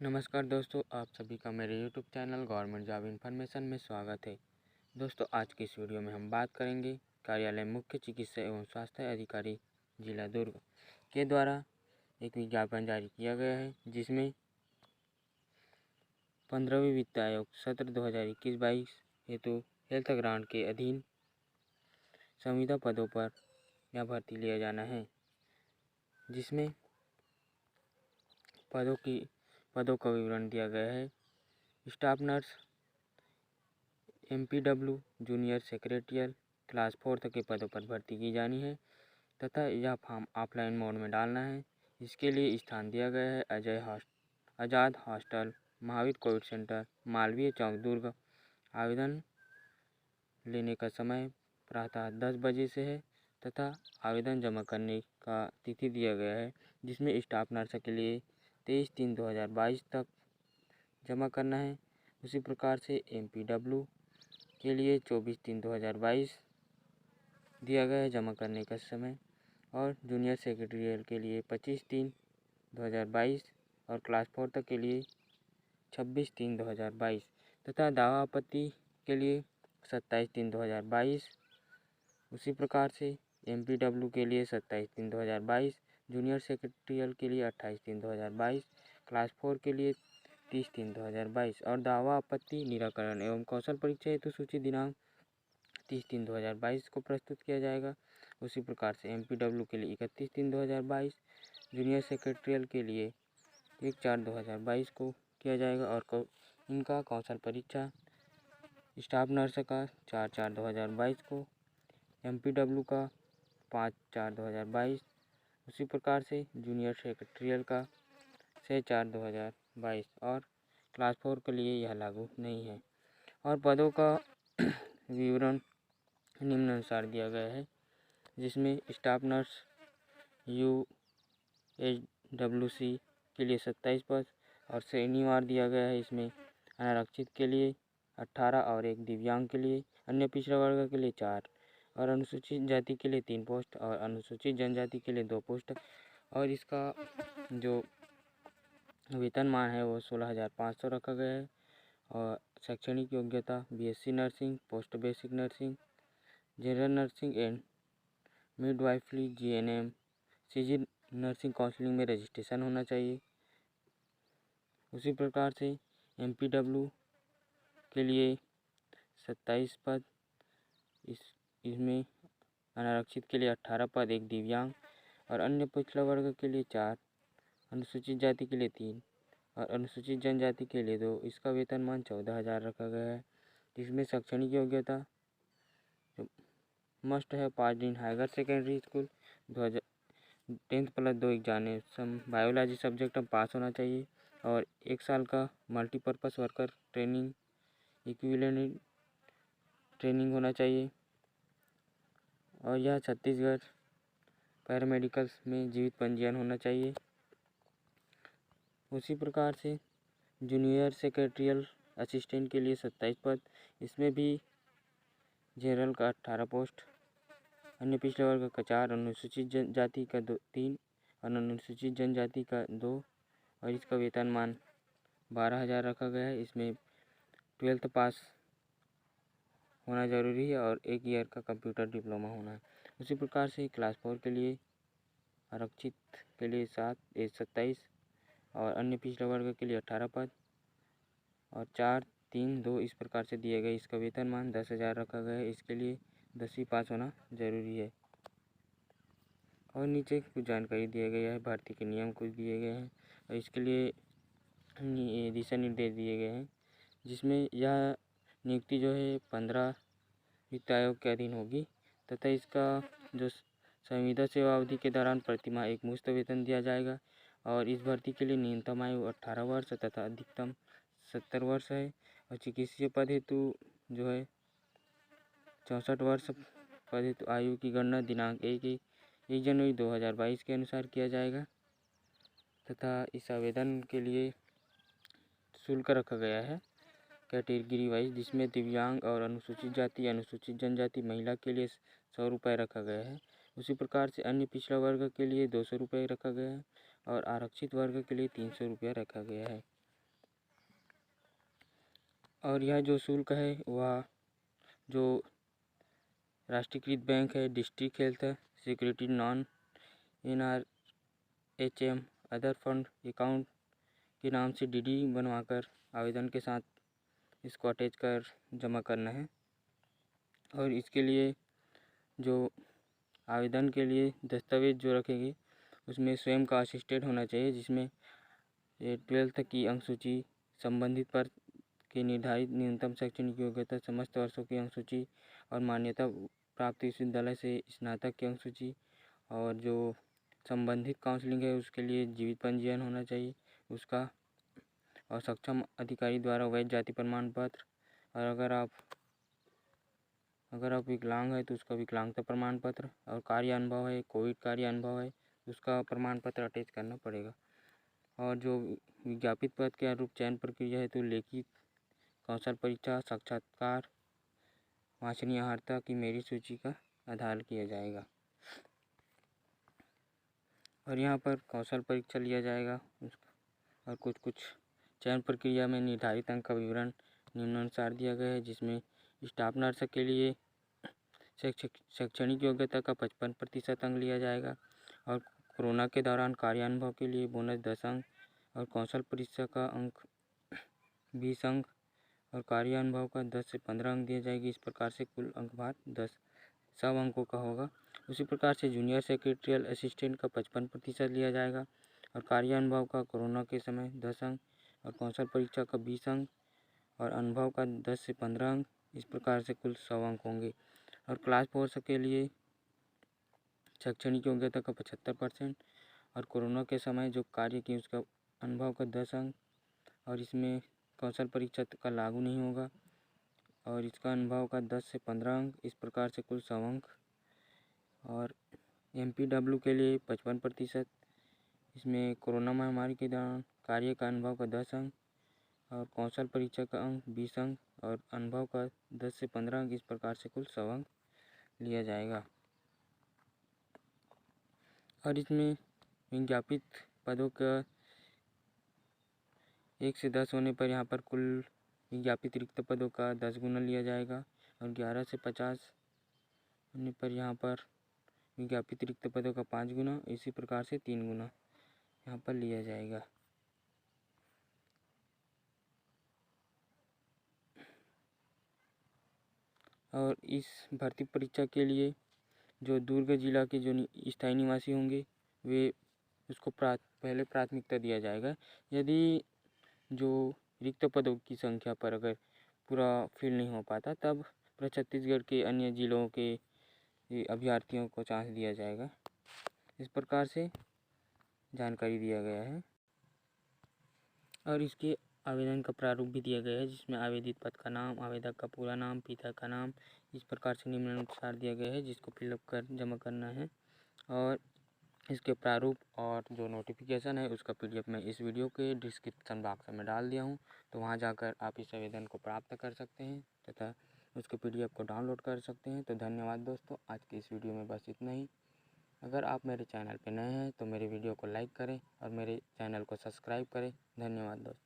नमस्कार दोस्तों, आप सभी का मेरे YouTube channel government job information में स्वागत है। दोस्तों, आज की इस वीडियो में हम बात करेंगे कार्यालय मुख्य चिकित्सा एवं स्वास्थ्य अधिकारी जिला दुर्ग के द्वारा एक विज्ञापन जारी किया गया है, जिसमें 15वीं वित्त आयोग सत्र 2021-22 हेतु हेल्थ ग्रांट के अधीन संविदा पदों पर यह भर्ती लिया जाना है, जिसमें पदों का विवरण दिया गया है। Staff nurse, MPW junior secretarial class 4 तक के पदों पर भर्ती की जानी है तथा यह फॉर्म ऑफलाइन मोड में डालना है। इसके लिए स्थान दिया गया है Azad hostel, Mahavir covid centre, Malviya Chowk, Durg. आवेदन लेने का समय प्रातः 10 बजे से है तथा आवेदन जमा करने का तिथि दिया गया है, जिसमें स्टाफ नर्स के लिए 23/3/2022 तक जमा करना है। उसी प्रकार से MPW के लिए 24/3/2022 दिया गया है जमा करने का समय, और जूनियर सेक्रेटरियल के लिए 25/3/2022 और क्लास 4 तक के लिए 26/3/2022 तथा दावा आपत्ति के लिए 27/3/2022। उसी प्रकार से MPW के लिए 27/3/2022, जूनियर सेक्रेटरियल के लिए 28/3/2022, क्लास 4 के लिए 30/3/2022 और दावा आपत्ति निराकरण एवं कौशल परीक्षा हेतु सूची दिनांक 30/3/2022 को प्रस्तुत किया जाएगा। उसी प्रकार से MPW के लिए 31/3/2022, जूनियर सेक्रेटरियल के लिए 1/4/2022 को किया जाएगा और इनका कौशल परीक्षा स्टाफ नर्स का 4/4/2022 को, MPW का 5/4/2022। उसी प्रकार से जूनियर सेक्रेटरियल का 6/4/2022 और क्लास 4 के लिए यह लागू नहीं है। और पदों का विवरण निम्नानुसार दिया गया है, जिसमें स्टाफ नर्स UHWC के लिए 27 पद और श्रेणीवार दिया गया है। इसमें अनारक्षित के लिए 18 और एक दिव्यांग के लिए, अन्य पिछड़ा वर्ग के लिए 4 और अनुसूचित जाति के लिए 3 पोस्ट और अनुसूचित जनजाति के लिए 2 पोस्ट। और इसका जो वेतनमान है वो 16,500 रखा गया है। और शैक्षणिक योग्यता BSc nursing, post basic nursing, general nursing and midwifery, GNM, CG nursing counselling में रजिस्ट्रेशन होना चाहिए। उसी प्रकार से MPW के लिए 27 पद, इसमें अनारक्षित के लिए 18 पद, एक दिव्यांग और अन्य पिछड़ा वर्ग के लिए 4, अनुसूचित जाति के लिए 3 और अनुसूचित जनजाति के लिए 2। इसका वेतनमान 14,000 रखा गया है, जिसमें शैक्षणिक योग्यता मस्ट है 5 दिन higher secondary school 10th+2 examination biology subject में पास होना चाहिए और 1 साल का multipurpose worker training equivalent training होना चाहिए। और यह छत्तीसगढ़ पैरामेडिकल्स में जीवित पंजीयन होना चाहिए। उसी प्रकार से जूनियर सेक्रेटरियल असिस्टेंट के लिए 27 पद, इसमें भी जनरल का 18 पोस्ट, अन्य पिछड़े वर्ग का 4, अनुसूचित जाति का 3 और अनुसूचित जनजाति का 2 और इसका वेतनमान 12,000 रखा गया है। इसमें 12th पास होना जरूरी है और 1 ईयर का कंप्यूटर डिप्लोमा होना है। उसी प्रकार से क्लास 4 के लिए आरक्षित के लिए 27 और अन्य पिछड़ा वर्ग के लिए 18 पद और 4, 3, 2 इस प्रकार से दिए गए। इसका वेतनमान 10,000 रखा गया है। इसके लिए 10वीं पास होना जरूरी है। और नीचे कुछ जानकारी दिया गया है, भर्ती के नियम कुछ दिए गए हैं और इसके लिए दिशा निर्देश दिए गए हैं, जिसमें यह नियुक्ति जो है 15 वित्त आयोग के अधीन होगी तथा इसका जो संविदा सेवा अवधि के दौरान प्रतिमाह एक मुश्त वेतन दिया जाएगा। और इस भर्ती के लिए न्यूनतम आयु 18 वर्ष तथा अधिकतम 70 वर्ष है। और चिकित्सीय पद हेतु जो है 64 वर्ष पद हेतु आयु की गणना दिनांक 1 जनवरी 2022 के अनुसार किया जाएगा तथा इस आवेदन के लिए शुल्क रखा गया है कैटेगरी वाइज, जिसमें दिव्यांग और अनुसूचित जाति, अनुसूचित जनजाति महिला के लिए 100 रुपये रखा गया है। उसी प्रकार से अन्य पिछड़ा वर्ग के लिए 200 रुपये रखा गया है और आरक्षित वर्ग के लिए 300 रुपया रखा गया है। और यह जो शुल्क है वह जो राष्ट्रीयकृत बैंक है, district health security non NRHM other fund account के नाम से DD बनवाकर आवेदन के साथ इसको अटैच कर जमा करना है। और इसके लिए जो आवेदन के लिए दस्तावेज जो रखेंगे उसमें स्वयं का असिस्टेंट होना चाहिए, जिसमें 12th की अंक सूची, संबंधित पर के निर्धारित न्यूनतम शैक्षणिक योग्यता, समस्त वर्षों की अंक सूची और मान्यता प्राप्त विश्वविद्यालय से स्नातक की अंक सूची, और जो संबंधित काउंसलिंग है उसके लिए जीवित पंजीयन होना चाहिए उसका, और सक्षम अधिकारी द्वारा वैध जाति प्रमाण पत्र, और अगर आप विकलांग है तो उसका विकलांगता प्रमाण पत्र, और कार्य अनुभव है, कोविड कार्य अनुभव है उसका प्रमाण पत्र अटैच करना पड़ेगा। और जो विज्ञापित पद के अनुरूप चयन प्रक्रिया है तो लिखित कौशल परीक्षा, साक्षात्कार, वांछनीय अर्हता की मेरिट सूची का आधार किया जाएगा। और यहाँ पर कौशल परीक्षा लिया जाएगा और कुछ चयन प्रक्रिया में निर्धारित अंक का विवरण निम्नानुसार दिया गया है, जिसमें स्टाफ नर्स के लिए शैक्षणिक योग्यता का 55% अंक लिया जाएगा, और कोरोना के दौरान कार्यानुभव के लिए बोनस 10 अंक, और कौशल परीक्षा का अंक 20 अंक, और कार्य अनुभव का 10 से 15 अंक दिए जाएगी। इस प्रकार से कुल अंक भार 100 अंकों का होगा। उसी प्रकार से जूनियर सेक्रेटरियल असिस्टेंट का 55% लिया जाएगा, और कार्य अनुभव का कोरोना के समय 10 अंक, और कौशल परीक्षा का 20 अंक, और अनुभव का 10 से 15 अंक। इस प्रकार से कुल 100 अंक होंगे। और क्लास 4 के लिए शैक्षणिक योग्यता का 75%, और कोरोना के समय जो कार्य किए उसका अनुभव का 10 अंक, और इसमें कौशल परीक्षा का लागू नहीं होगा, और इसका अनुभव का 10 से 15 अंक। इस प्रकार से कुल 100 अंक। और MPW के लिए 55%, इसमें कोरोना महामारी के दौरान कार्य का अनुभव का 10 अंक, और कौशल परीक्षा का अंक 20 अंक, और अनुभव का 10 से 15 अंक। इस प्रकार से कुल 100 अंक लिया जाएगा। और इसमें विज्ञापित पदों का 1 से 10 होने पर यहाँ पर कुल विज्ञापित रिक्त पदों का 10 गुना लिया जाएगा, और 11 से 50 होने पर यहाँ पर विज्ञापित रिक्त पदों का 5 गुना, इसी प्रकार से 3 गुना यहाँ पर लिया जाएगा। और इस भर्ती परीक्षा के लिए जो दुर्ग जिला के जो स्थायी निवासी होंगे वे उसको पहले प्राथमिकता दिया जाएगा। यदि जो रिक्त पदों की संख्या पर अगर पूरा फिल नहीं हो पाता तब छत्तीसगढ़ के अन्य जिलों के अभ्यर्थियों को चांस दिया जाएगा। इस प्रकार से जानकारी दिया गया है। और इसके आवेदन का प्रारूप भी दिया गया है, जिसमें आवेदित पद का नाम, आवेदक का पूरा नाम, पिता का नाम इस प्रकार से निम्नानुसार दिया गया है, जिसको फिलअप कर जमा करना है। और इसके प्रारूप और जो नोटिफिकेशन है उसका PDF मैं इस वीडियो के डिस्क्रिप्शन बॉक्स में डाल दिया हूँ, तो वहाँ जाकर आप इस आवेदन को प्राप्त कर सकते हैं तथा उसके PDF को डाउनलोड कर सकते हैं। तो धन्यवाद दोस्तों, आज की इस वीडियो में बस इतना ही। अगर आप मेरे चैनल पर नए हैं तो मेरे वीडियो को लाइक करें और मेरे चैनल को सब्सक्राइब करें। धन्यवाद दोस्तों।